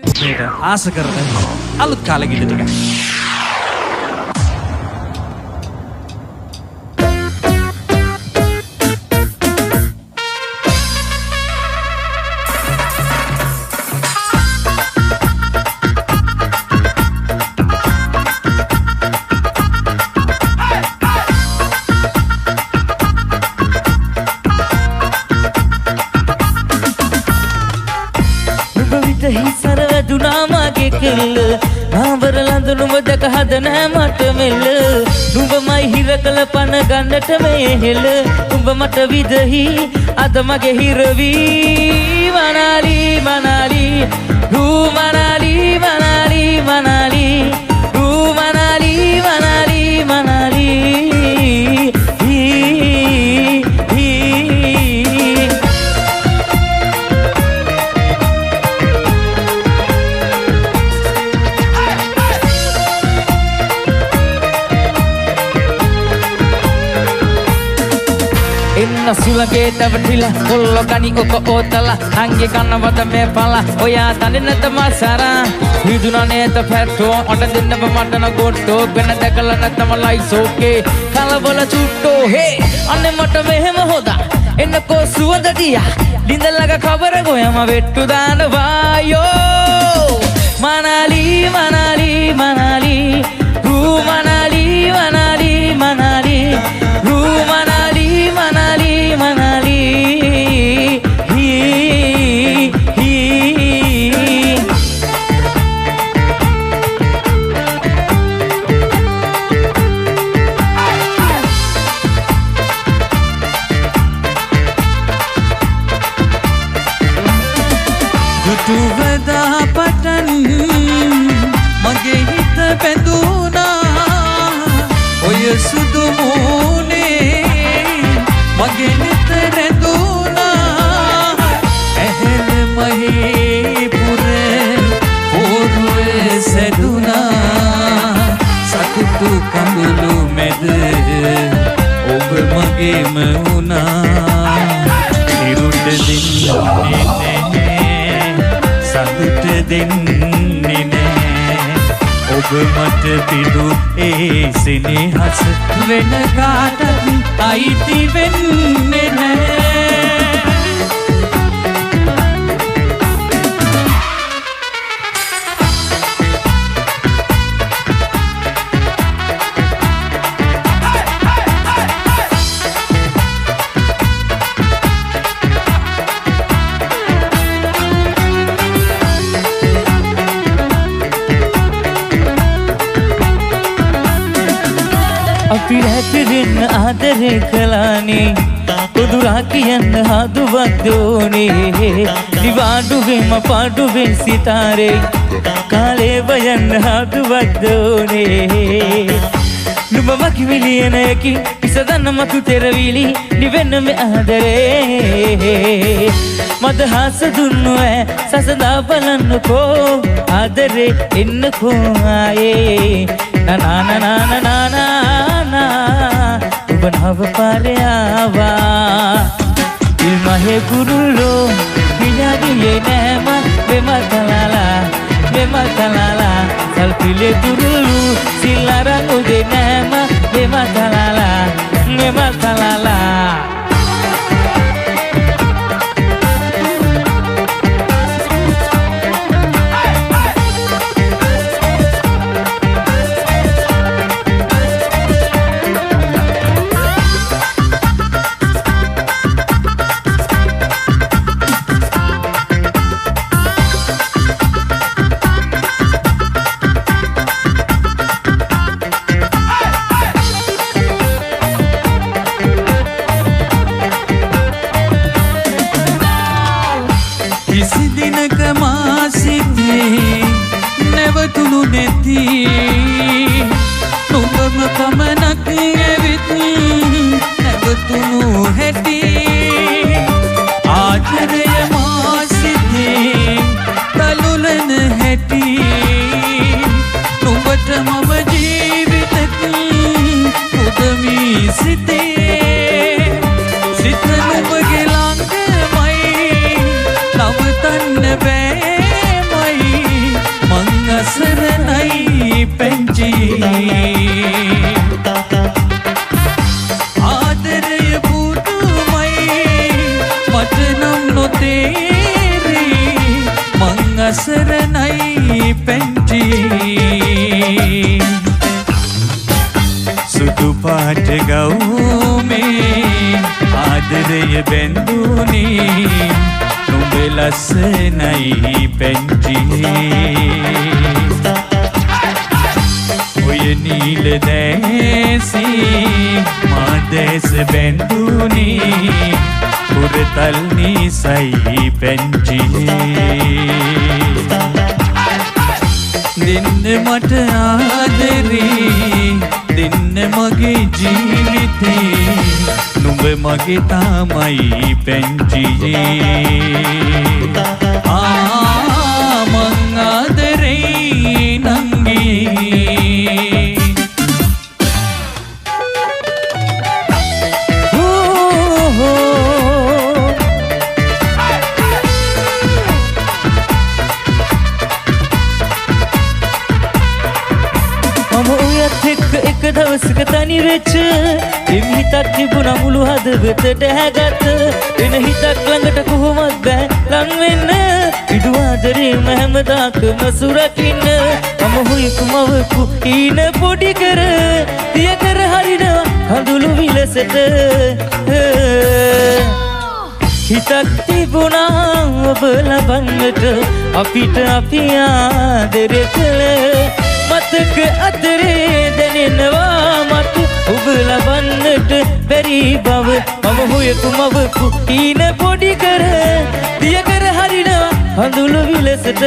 මේක ආස කරන අලුත් කාලෙ ගීත ටික. නාවර ලඳුනුම දැක හද නෑ මට මෙල්ල නුඹ මයි හිර කළ පන ගන්නට මේ හෙල උඹ මට විදහි අද මගේ හිරවී මනාලි මනාලි රූ මනාලි මනාලි මනාලි රූ මනාලි මනාලි මනාලි සුලගේ තවටිලා කොල්ල ගනි ඔක ඕතලා නංගේ කන්නවද මේ පලා ඔයා දන්නේ නැත මසරා හිදුනා නේත පැට්ටෝ ඔට දෙන්නව මටන ගොට්ටෝ වෙන දැකලා නැතම ලයිසෝකේ කලබල චුට්ටෝ හේ අනේ මට මෙහෙම හොදා එන්නකෝ සුවඳ දියා ලිඳලක කබර ගොයම වෙට්ටු දානවා යෝ මනාලි මනාලි මනාලි රූ මනාලි මනාලි මනාලි රූ මනාලි මනාලි මනාලි දුටුවදා පටන් මගේ හිත පැඳුනා ඔය සුදු මූනේ මගේ නිත රැඳුනා ඇහෙන මහේ පුර පොරුවේ සැදුනා සතුටු කඳුළු මැද ඔබ මගේම වුණා ඉරුට දෙන්නේ නෑ සතුට දෙන්නේ නෑ ඔබ මට පිදු ඒ සිනහස වෙන කාටත් අයිති වෙන්නේ නෑ අපි රැපිරෙන්න ආදරේ කළානේ පොදුරා කියන්න හදුවක් දෝනේ නිවාඩුවෙම පාඩුවෙන් සිතාරේ කාලේ වයන්න හදුවක් දෝනේ නුඹ මකි විලියනයකින් ඉසදන්න මතු තෙරවිලි නිවෙන්න මේ ආදරේ මදහස දුන්නු ඇ සසදා බලන්නකෝ ආදරේ එන්නකෝ ආයේ නානානානානානා ඔබ නව පාරයාවා ඉල්මහේ කුරුල්ලෝ පියාගියේ නෑම මෙමතලාලා සල්පිලේ කුරුල්ලු සිල්ලරන් උදේ නෑම මෙමතලාලා නුඹම පමණක් ඇවිත් නැවතුණු හැටි ආදරය මා සිතේ තලුලන හැටි නුඹට මම ජීවිතෙත් පුදමී සිතේ සිත නුඹගේ ළඟමයි නවතන්න බෑමයි අසරණයි පැංචි ආදරය පුදුමයි මට නම් නොතේරේ මං අසරණයි පැංචි සුදු පාට ගවුමේ ආදරය බැඳුනේ නුඹ ලස්සනයි පැංචි ඔය නීල දැසී මා දැස බැඳුනේ පුරතල් නිසයි පැංචි දෙන්න මට ආදරේ දෙන්න මගේ ජීවිතේ නුඹ මගේ තමයි පැංචි මං ආදරේ නංගී එක දවසක තනි වෙච්ච එම් හිතක් තිබුණා මුළු හදවතට හැගත්ත වෙන හිතක් ළඟට කොහොමද බෑ ලං වෙන්න ඉදු ආදරේම හැමදාකම සුරකින්න මම හුයකුමවකු ඊන පොඩි කර දිය කර හරිනවා කඳුළු විලසට හිතක් තිබුණා ඔබ ලබන්නට අපිට අපි ආදරය කළ මතක අතරේ දැනෙනවා මතු ඔබ ලබන්නට බැරි බව මම හොයකුමවකු ඊන පොඩි කර දිය කර හරිනවා හඳුළු විලසට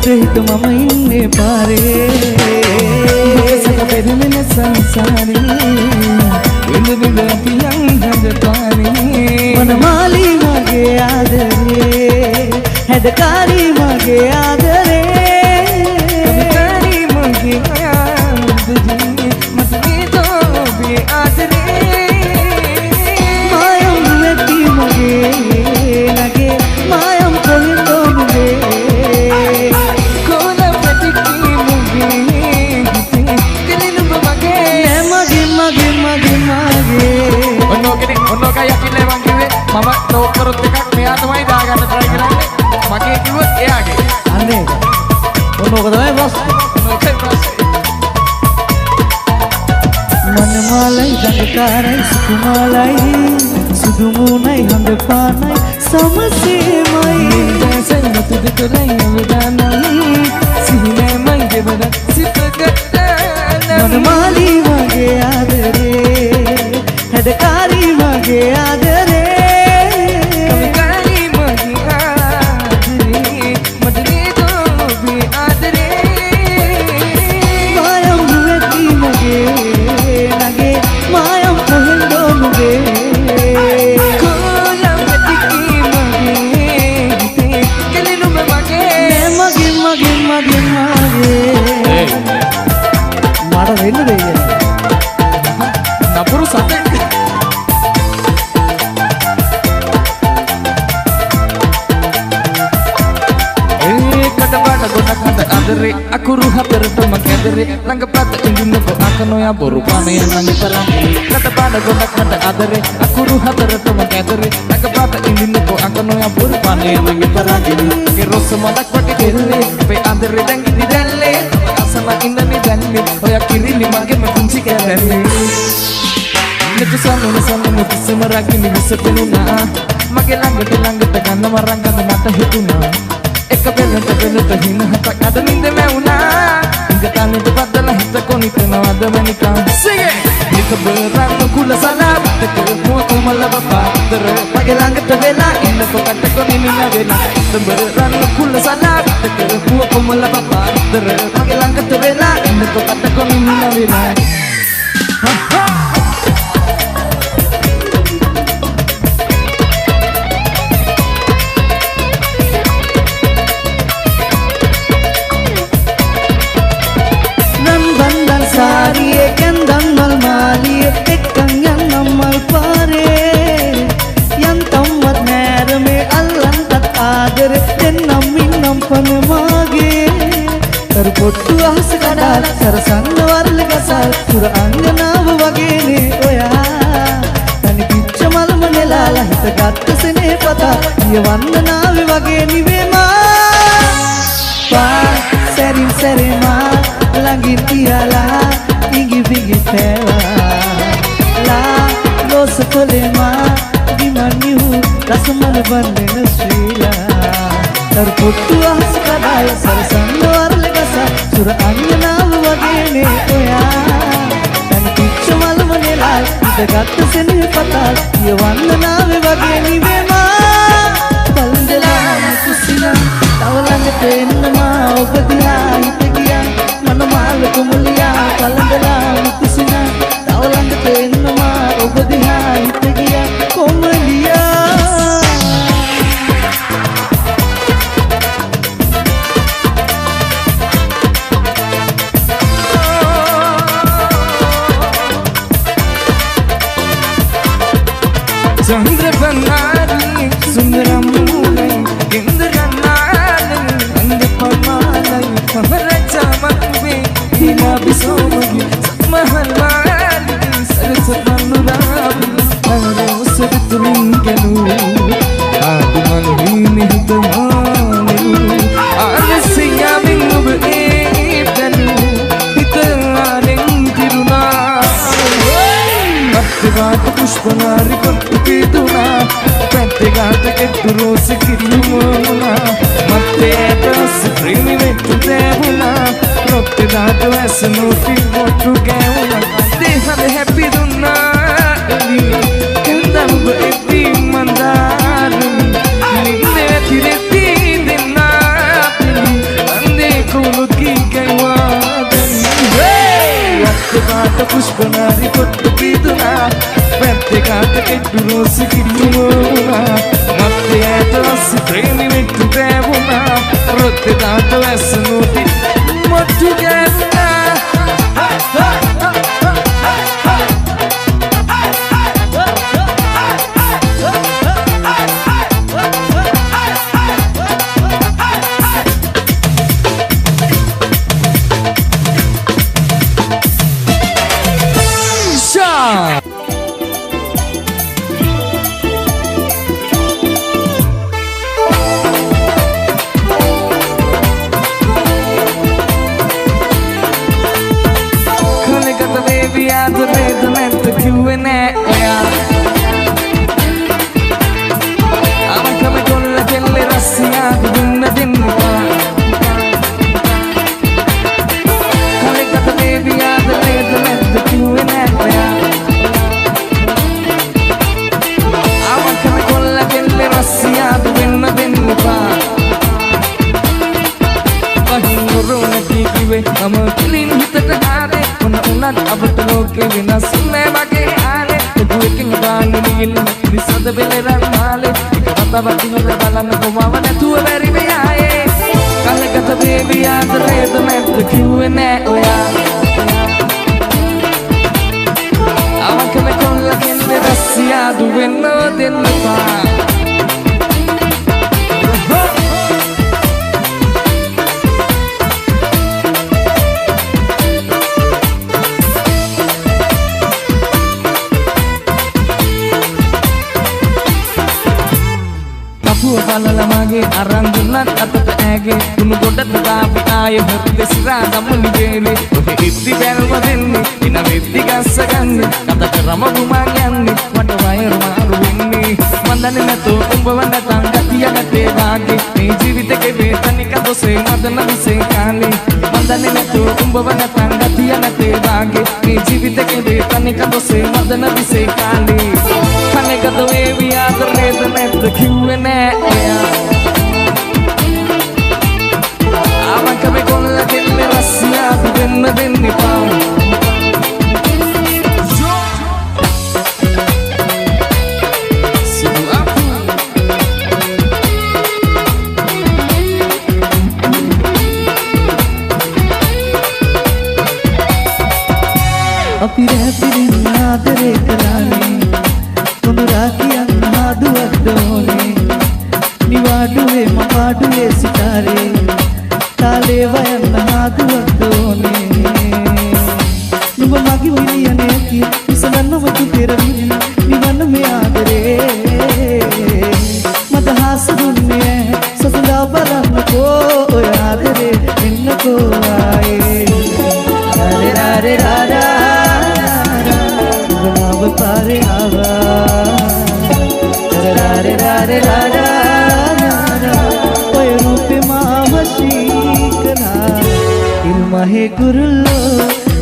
හිත මම ඉන්නේ පාරේ සක පෙරෙන සංසාරේ විඳ විඳ පියන් හඳ පානේ මනමාලි මගේ ආදරේ හැදකාරි මගේ ආදරේ කවිකාරි මගේ ආදරේ මතකේ තෝබේ ආදරේ මායම් නැති මගේ නගේ මායම් කොහෙන්දෝ මුගේ මම ටෝක් කරොත් එකක් මෙයා තමයි දාගන්න try කරන්නේ මගේ කිව්වොත් එයාගේ අනේ ඔන්නෝක තමයි බොස් ඔකේ බොස් මනමාලයි දඟකාරයි සුකුමාලයි සුදුමුණයි හඳ පානයි සමසේමයි දැසෙන් මතුද කරයි අවදානයි සිහිනේ මගේ බඩ සිතගත්ත මනමාලි මගේ ආදරේ හැදකාරි මගේ ආදරේ Aku ruha terutama kedere Langga pata indina ko akano ya boru pane nangi parangi Kata pada gondak mata adere Aku ruha terutama kedere Langga pata indina ko akano ya boru pane nangi parangi Kero semodak pake kere Pe adere dangi di dalle Asana inda ni dalle Oya kiri lima ke mekunci kedere Netu sama netu semeragi ni bisa penuna Make langga tekan nama rangka mata hituna Eka bela hina hatak ada ninde meuna Hingga tani tepat dalam hita konite na ada menikah Sing it! Nika berang kula sana Teka mua kumala bapa Tere pagi langit bela Inda ko kata ko nini na bela Berang kula sana මට කරපුව කොමල බබාන්තර මගේ ළඟට වෙලා ඉන්නකො කට කොනින්න වෙලා nan bandan sariye kendan mal maliye ekkan yan nammal pare yan tammat nerme allan tat adere dennam minnam panmage කරපොට්ටු අහස කඩාල සරසන්න වරල ගසල් පුර අංගනාව වගේනේ ඔයා තනි පිච්ච මල්ම නෙලාලා හිත ගත්ත සෙනේ පතා ගිය වන්දනාවේ වගේ නිවේමා පා සැරින් සැරේමා ළඟින් තියලා ඉඟි බිඟි පෑවා ලා ලෝස කොලේමා විමන්නිහු රසමල බන්දෙන ශ්‍රීලා කරපොට්ටු අහස කඩාල සරසන්න වරල සුර අංගනාව වගේනේ ඔයා තන පිච්ච මල්ම නෙලාල් ඉඳ ගත්ත සෙනෙහ පතාල් ගිය වන්දනාවේ වගේ නිවේමා බල්දලා මුකුසිනා තව ළඟට එන්නමා ඔබ දිහා හිත ගියා මන මාල කුමුලියා බල්දලා මුකුසිනා තව ළඟට එන්නමා ඔබ දිහා හිත ගියා කොමලියා चंद्रबनाली सुंदरमूलई इंद्रनाली अंगपमालई कमरचमंबे हिला बिसोमगी महलाली सरसपनुराबी अरे उसरतुलिंगनु आदमन हितमानु आलसिया मिंगुब एतनु हितारें तिरुना अत्तिगाट पुष्पनारी पट्टु पीतुना पेट्टिगाट केट्टु रोसि किल्लुमुना मत्ते ऐटस प्रेमी वेट्टु देवुना रొట్టెదాట వేసనోటి పొట్టు గేవునా దేహద హ్యాపీ దున్నా కిందను బెట్టి మందారు నిన్నే తిరెత్తి దిన్నా అందే కొలుకి కైవాదని అత్తబాట పుష్పనారి పొట్టు పీతునా పెద్దగాట కెట్టు రోసి కిల్లుమోనా మత్తే ఐటస్ ప్రేమి వెట్టు దేవునా రొట్టెదాట వేసనోటి పొట్టు గేవునా මගේ අරන් දුන්නත් අතට ඇගේ තුණු ගොඩට දාපි ආය හොත් සිරා ගම්මුනි වේලේ ඔහෙ ඉද්දි බැල්ම දෙන්නේ ඉන වෙද්දි ගස්ස ගන්නේ කතට රම බුමන් යන්නේ මට වයර් මාරු වෙන්නේ මන්දන්නේ නැතෝ උඹව නැතන් ගතිය නැතේ වාගේ මේ ජීවිතේ වේතනික දොසේ මදන විසේ කාලේ මන්දන්නේ නැතෝ උඹව නැතන් ගතිය නැතේ වාගේ මේ ජීවිතේ වේතනික දොසේ මදන විසේ කාලේ කනේ ගත වේවි ආදරේද නැද්ද කිව්වේ නෑ ඔයා දෙන්න එපා අපි රැපිරින් ආදරේ කළානේ කොනුරා කියන්න හදුවක් දෝනේ නිවාඩුවේ මපාඩුවේ සිතාරේ තාලේ වයන්න හදුවක් දෝනේ නුඹ මගේ මිලියනේ කි ඉසගන්නව තු පෙරමින් නිවන්න මේ ආදරේ මදහස දුන්නේ සසඳා බලන්නකෝ ඔය ආදරේ එන්නකෝ ආයේ रे रारा पारे आवा रे रारा ओय रूप मावशीकना इल्महे गुरुल्लो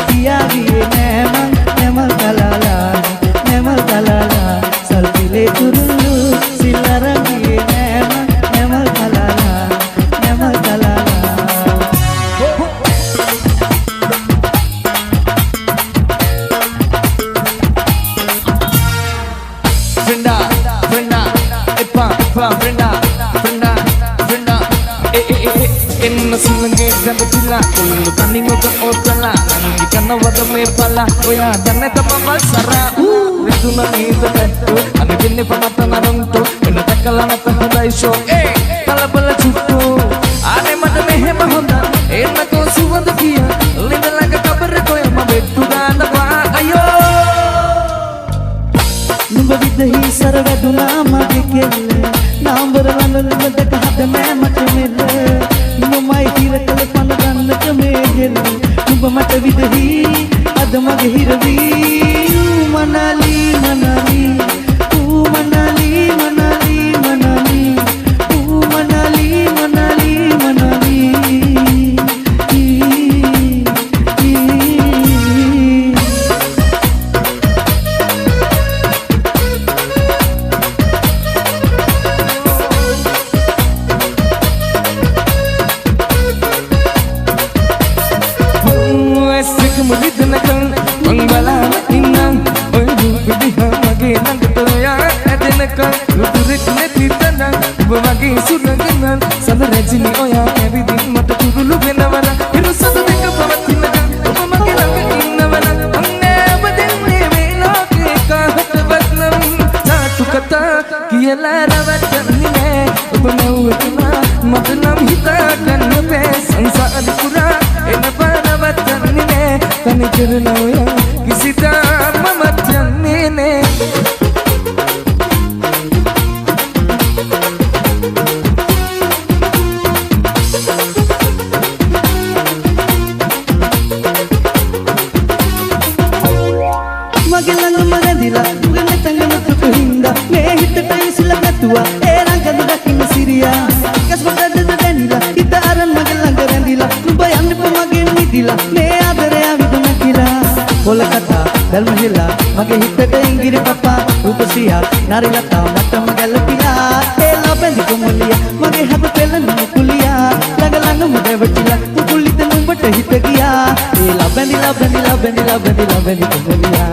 तियागिए नेमल कलाला सल्पिले गुरुल्लो सिलरंगिए नेमल कलाला Inna sunge dabtila ullu kaningo ka otala nangi kanna wada me pala oya danne tamma sara riduna ni dattu ani binne pamata naruntu enna takala nata hodai show kalabala chuttu ane mata mehema honda enna ko suwanda kiya lidalaga kabar ko yama bettu gana wa ayo numba vidhi sarveduna mage kelle naambara landu ka hada me mate mele mai hira kale pan gannata megel nuba mata vidhi ad mage hiravi manali manali o manali manali manali o manali manali manali Rajini oya everything mata turulu benavara hiru sadu dekka pavathinaga oba mage ranga innavara onne badenne veloke kahat vatnam saatu kata kiyala ravattanni ne oba nawutuna mata nam hita ganna be sansar pura ena paravattanni ne tani karna oya kisita mamatyanni ne Dalmahila mage hitta ingiri papa upasiya narilata matam galpiya ela bendi kumuliya mage hab pelan kuliya lagalang mage vachila kulita numbata hitta giya ela bendi kumuliya